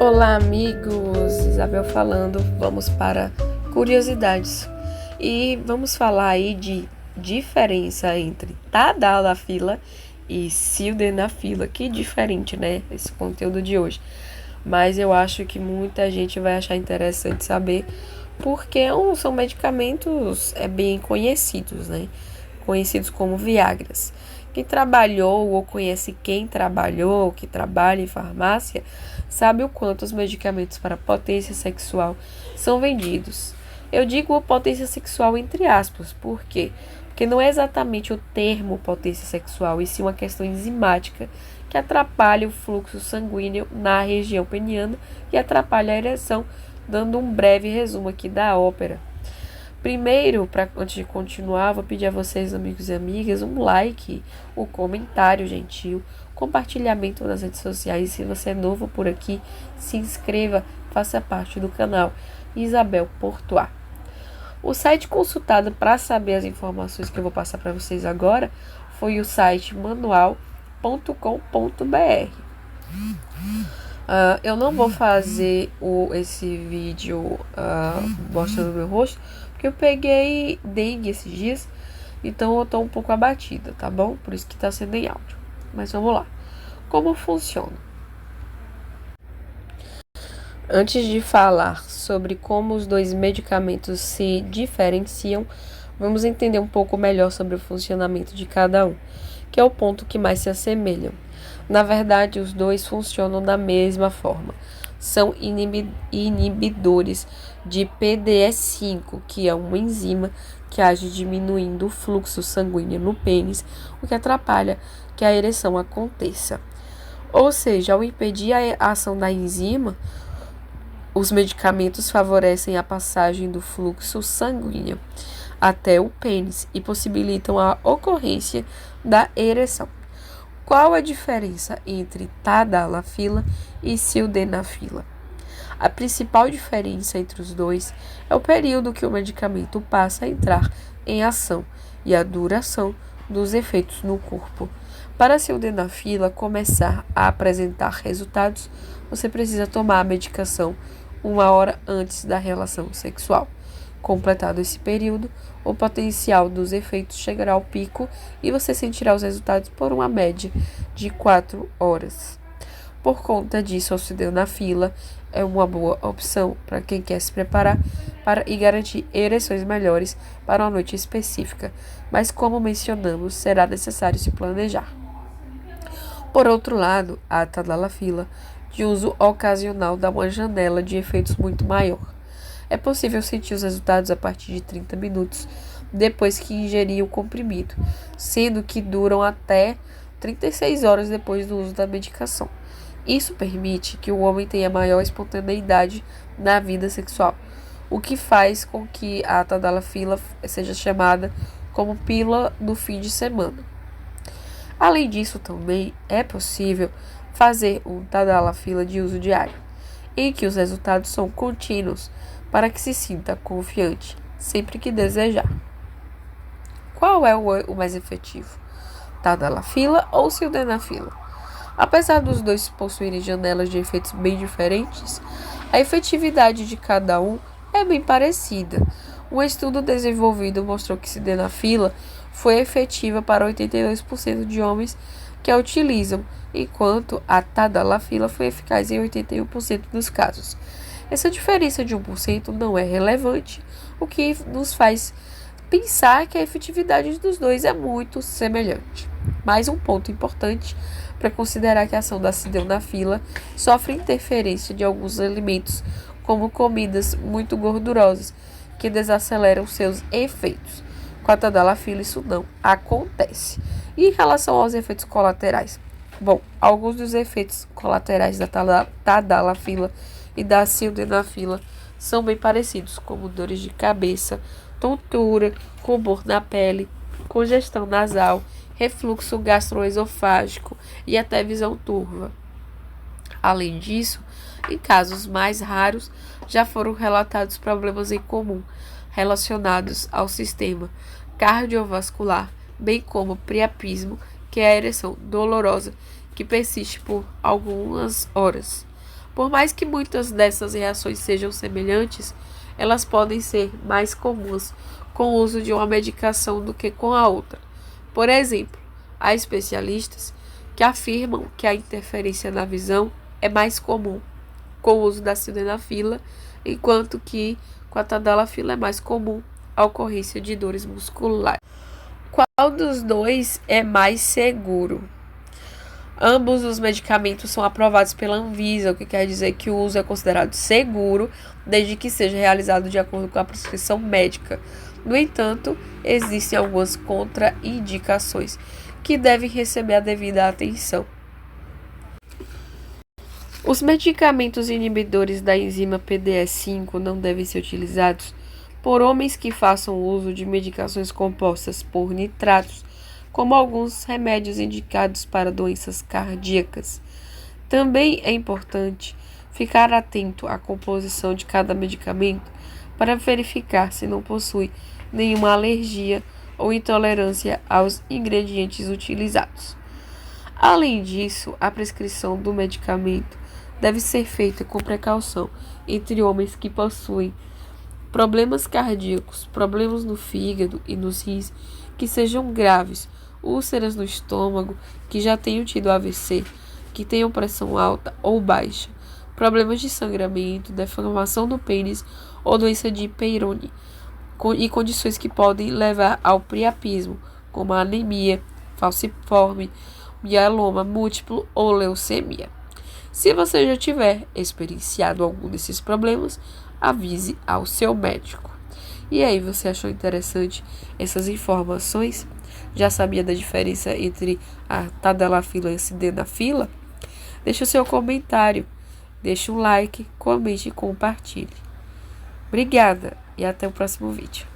Olá, amigos! Isabel falando. Vamos para curiosidades. E vamos falar aí de diferença entre Tadalafila e Sildenafila. Que diferente, né? Esse conteúdo de hoje. Mas eu acho que muita gente vai achar interessante saber porque são medicamentos bem conhecidos, né? Conhecidos como Viagras. Quem trabalhou ou conhece quem trabalhou, que trabalha em farmácia, sabe o quanto os medicamentos para potência sexual são vendidos. Eu digo potência sexual entre aspas, por quê? Porque não é exatamente o termo potência sexual, e sim uma questão enzimática que atrapalha o fluxo sanguíneo na região peniana e atrapalha a ereção, dando um breve resumo aqui da ópera. Primeiro, antes de continuar, vou pedir a vocês, amigos e amigas, um like, um comentário gentil, compartilhamento nas redes sociais. E se você é novo por aqui, se inscreva, faça parte do canal Isabel Portuá. O site consultado para saber as informações que eu vou passar para vocês agora foi o site manual.com.br. Eu não vou fazer esse vídeo mostrando meu rosto, porque eu peguei dengue esses dias, então eu tô um pouco abatida, tá bom? Por isso que tá sendo em áudio. Mas vamos lá. Como funciona? Antes de falar sobre como os dois medicamentos se diferenciam, vamos entender um pouco melhor sobre o funcionamento de cada um, que é o ponto que mais se assemelham. Na verdade, os dois funcionam da mesma forma. São inibidores de PDE5, que é uma enzima que age diminuindo o fluxo sanguíneo no pênis, o que atrapalha que a ereção aconteça. Ou seja, ao impedir a ação da enzima, os medicamentos favorecem a passagem do fluxo sanguíneo até o pênis e possibilitam a ocorrência da ereção. Qual a diferença entre Tadalafila e Sildenafila? A principal diferença entre os dois é o período que o medicamento passa a entrar em ação e a duração dos efeitos no corpo. Para a Sildenafila começar a apresentar resultados, você precisa tomar a medicação 1 hora antes da relação sexual. Completado esse período, o potencial dos efeitos chegará ao pico e você sentirá os resultados por uma média de 4 horas. Por conta disso, a Sildenafila é uma boa opção para quem quer se preparar e garantir ereções melhores para uma noite específica, mas como mencionamos, será necessário se planejar. Por outro lado, a Tadalafila, de uso ocasional, dá uma janela de efeitos muito maior. É possível sentir os resultados a partir de 30 minutos depois que ingerir o comprimido, sendo que duram até 36 horas depois do uso da medicação. Isso permite que o homem tenha maior espontaneidade na vida sexual, o que faz com que a Tadalafila seja chamada como pílula do fim de semana. Além disso, também é possível fazer um Tadalafila de uso diário, em que os resultados são contínuos, para que se sinta confiante sempre que desejar. Qual é o mais efetivo? Tadalafila ou Sildenafila? Apesar dos dois possuírem janelas de efeitos bem diferentes, a efetividade de cada um é bem parecida. Um estudo desenvolvido mostrou que Sildenafila foi efetiva para 82% de homens que a utilizam, enquanto a Tadalafila foi eficaz em 81% dos casos. Essa diferença de 1% não é relevante, o que nos faz pensar que a efetividade dos dois é muito semelhante. Mais um ponto importante para considerar que a ação da Sildenafila sofre interferência de alguns alimentos, como comidas muito gordurosas, que desaceleram seus efeitos. Com a Tadalafila isso não acontece. E em relação aos efeitos colaterais? Bom, alguns dos efeitos colaterais da Tadalafila e da Sildenafila são bem parecidos, como dores de cabeça, tontura, rubor na pele, congestão nasal, refluxo gastroesofágico e até visão turva. Além disso, em casos mais raros, já foram relatados problemas em comum relacionados ao sistema cardiovascular, bem como priapismo, que é a ereção dolorosa que persiste por algumas horas. Por mais que muitas dessas reações sejam semelhantes, elas podem ser mais comuns com o uso de uma medicação do que com a outra. Por exemplo, há especialistas que afirmam que a interferência na visão é mais comum com o uso da sildenafila, enquanto que com a tadalafila é mais comum a ocorrência de dores musculares. Qual dos dois é mais seguro? Ambos os medicamentos são aprovados pela Anvisa, o que quer dizer que o uso é considerado seguro, desde que seja realizado de acordo com a prescrição médica. No entanto, existem algumas contraindicações que devem receber a devida atenção. Os medicamentos inibidores da enzima PDE5 não devem ser utilizados por homens que façam uso de medicações compostas por nitratos, como alguns remédios indicados para doenças cardíacas. Também é importante ficar atento à composição de cada medicamento para verificar se não possui nenhuma alergia ou intolerância aos ingredientes utilizados. Além disso, a prescrição do medicamento deve ser feita com precaução entre homens que possuem problemas cardíacos, problemas no fígado e nos rins que sejam graves, úlceras no estômago, que já tenham tido AVC, que tenham pressão alta ou baixa, problemas de sangramento, deformação do pênis ou doença de Peyronie, e condições que podem levar ao priapismo, como a anemia, falciforme, mieloma múltiplo ou leucemia. Se você já tiver experienciado algum desses problemas, avise ao seu médico. E aí, você achou interessante essas informações? Já sabia da diferença entre a tadalafila e a sildenafila? Deixe o seu comentário, deixe um like, comente e compartilhe. Obrigada e até o próximo vídeo.